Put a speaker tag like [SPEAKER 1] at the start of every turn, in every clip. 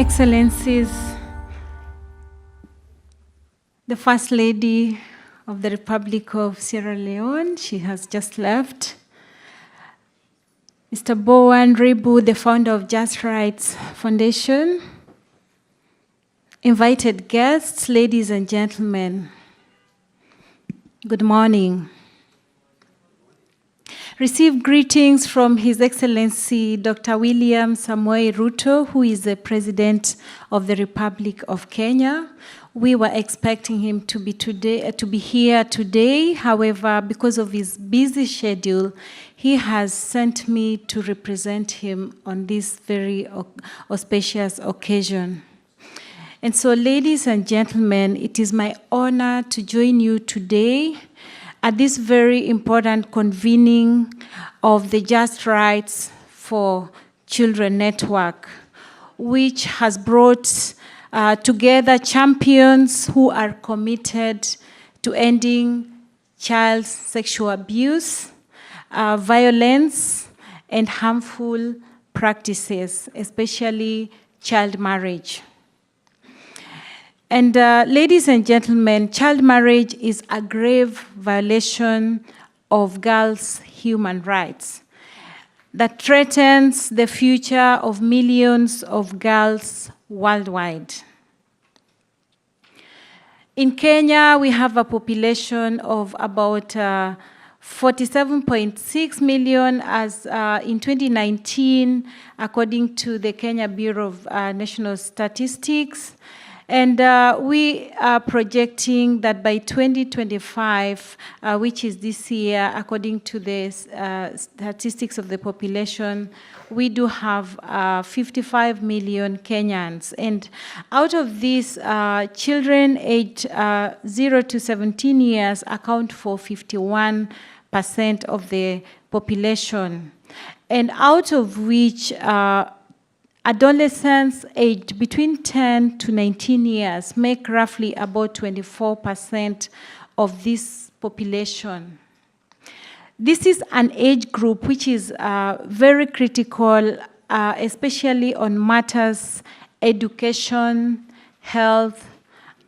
[SPEAKER 1] Excellencies, the First Lady of the Republic of Sierra Leone, she has just left. Mr. Bowen Ribu, the founder of Just Rights Foundation. Invited guests, ladies and gentlemen, good morning. Receive greetings from His Excellency Dr. William Samoei Ruto, who is the President of the Republic of Kenya. We were expecting him to be here today. However, because of his busy schedule, he has sent me to represent him on this very auspicious occasion. And so, ladies and gentlemen, it is my honor to join you today at this very important convening of the Just Rights for Children Network, which has brought together champions who are committed to ending child sexual abuse, violence, and harmful practices, especially child marriage. And ladies and gentlemen, child marriage is a grave violation of girls' human rights that threatens the future of millions of girls worldwide. In Kenya, we have a population of about 47.6 million as in 2019, according to the Kenya Bureau of National Statistics. And we are projecting that by 2025, which is this year, according to the statistics of the population, we do have 55 million Kenyans. And out of these, children aged 0 to 17 years account for 51% of the population. And out of which, adolescents aged between 10 to 19 years make roughly about 24% of this population. This is an age group which is very critical, especially on matters education, health,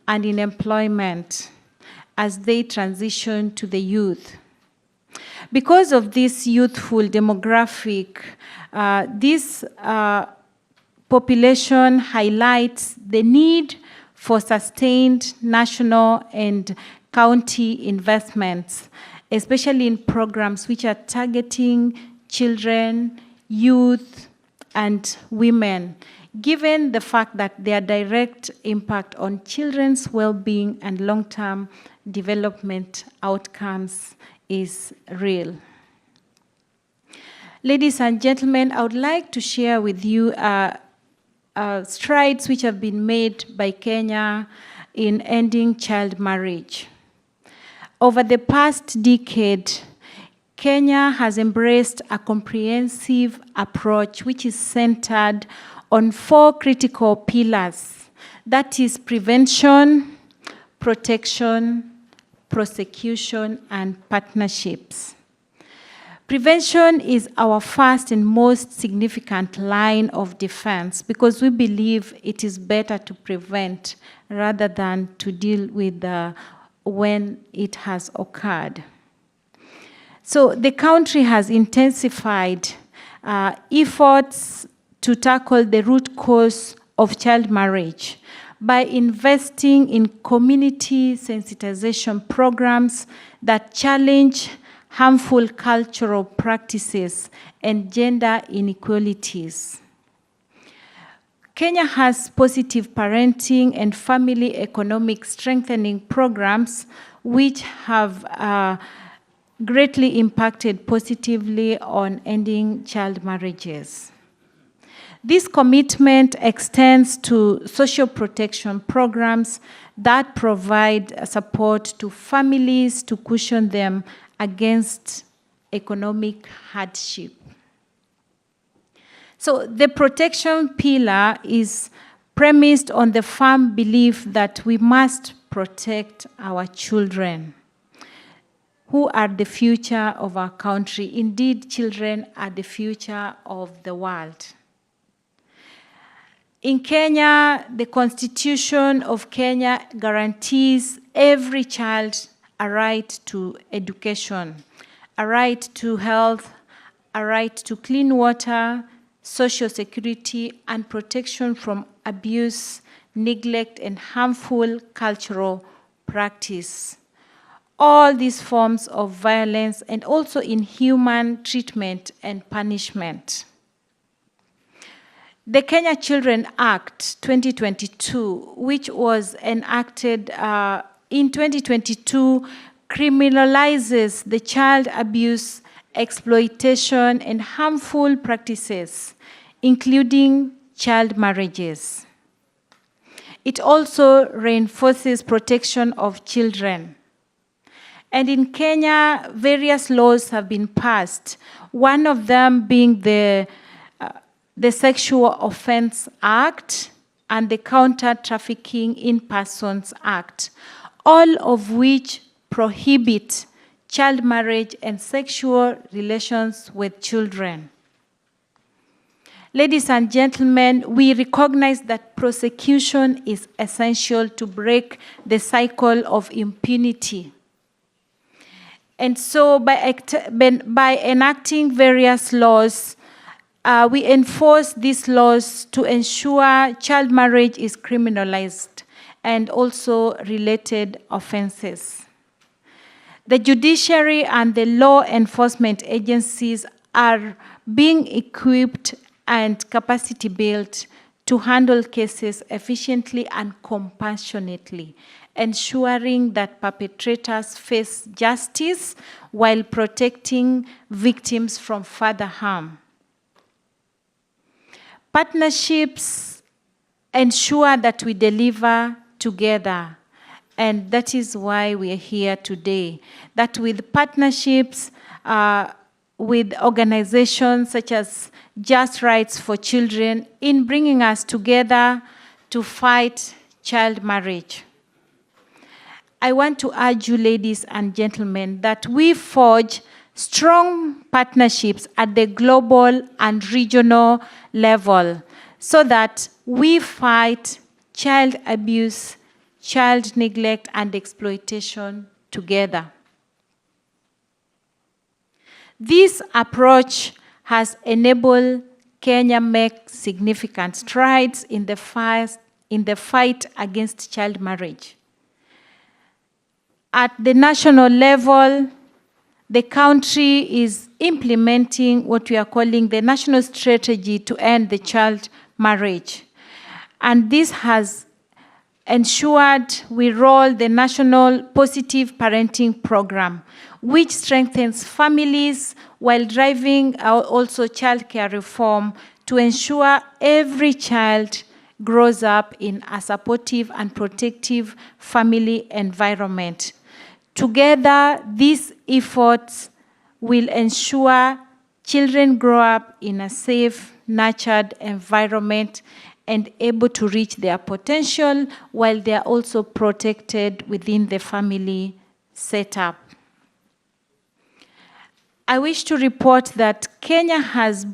[SPEAKER 1] and in employment as they transition to the youth. Because of this youthful demographic, this population highlights the need for sustained national and county investments, especially in programs which are targeting children, youth, and women, given the fact that their direct impact on children's well-being and long-term development outcomes is real. Ladies and gentlemen, I would like to share with you strides which have been made by Kenya in ending child marriage. Over the past decade, Kenya has embraced a comprehensive approach which is centered on 4 critical pillars. That is prevention, protection, prosecution, and partnerships. Prevention is our first and most significant line of defense because we believe it is better to prevent rather than to deal with when it has occurred. So the country has intensified efforts to tackle the root cause of child marriage by investing in community sensitization programs that challenge harmful cultural practices and gender inequalities. Kenya has positive parenting and family economic strengthening programs which have greatly impacted positively on ending child marriages. This commitment extends to social protection programs that provide support to families to cushion them against economic hardship. So the protection pillar is premised on the firm belief that we must protect our children, who are the future of our country. Indeed, children are the future of the world. In Kenya, the Constitution of Kenya guarantees every child a right to education, a right to health, a right to clean water, social security, and protection from abuse, neglect, and harmful cultural practice. All these forms of violence and also inhuman treatment and punishment. The Kenya Children Act 2022, which was enacted in 2022, criminalizes the child abuse, exploitation, and harmful practices, including child marriages. It also reinforces protection of children. And in Kenya, various laws have been passed, one of them being the Sexual Offense Act and the Counter-Trafficking in Persons Act, all of which prohibit child marriage and sexual relations with children. Ladies and gentlemen, we recognize that prosecution is essential to break the cycle of impunity. And so by enacting various laws, we enforce these laws to ensure child marriage is criminalized and also related offenses. The judiciary and the law enforcement agencies are being equipped and capacity built to handle cases efficiently and compassionately, ensuring that perpetrators face justice while protecting victims from further harm. Partnerships ensure that we deliver together, and that is why we are here today. That with partnerships with organizations such as Just Rights for Children in bringing us together to fight child marriage. I want to urge you, ladies and gentlemen, that we forge strong partnerships at the global and regional level so that we fight child abuse, child neglect, and exploitation together. This approach has enabled Kenya make significant strides in the fight against child marriage. At the national level, the country is implementing what we are calling the National Strategy to End the Child Marriage. And this has ensured we roll the National Positive Parenting Program, which strengthens families while driving also child care reform to ensure every child grows up in a supportive and protective family environment. Together, these efforts will ensure children grow up in a safe, nurtured environment and able to reach their potential while they are also protected within the family setup. I wish to report that Kenya has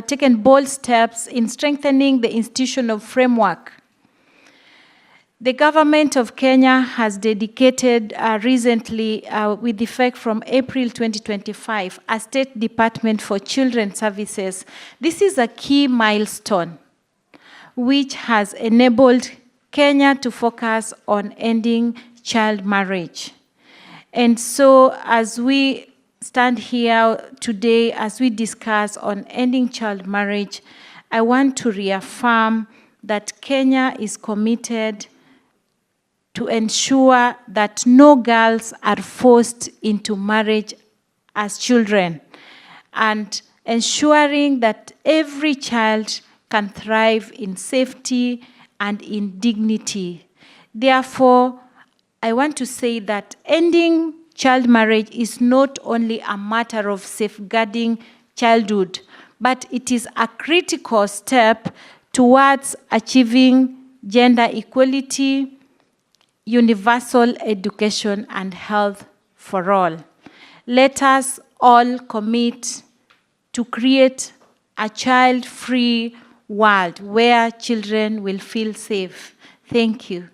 [SPEAKER 1] taken bold steps in strengthening the institutional framework. The government of Kenya has dedicated recently, with effect from April 2025, a State Department for Children's Services. This is a key milestone which has enabled Kenya to focus on ending child marriage. And so as we stand here today, as we discuss on ending child marriage, I want to reaffirm that Kenya is committed to ensure that no girls are forced into marriage as children, and ensuring that every child can thrive in safety and in dignity. Therefore, I want to say that ending child marriage is not only a matter of safeguarding childhood, but it is a critical step towards achieving gender equality, universal education, and health for all. Let us all commit to create a child-free world where children will feel safe. Thank you.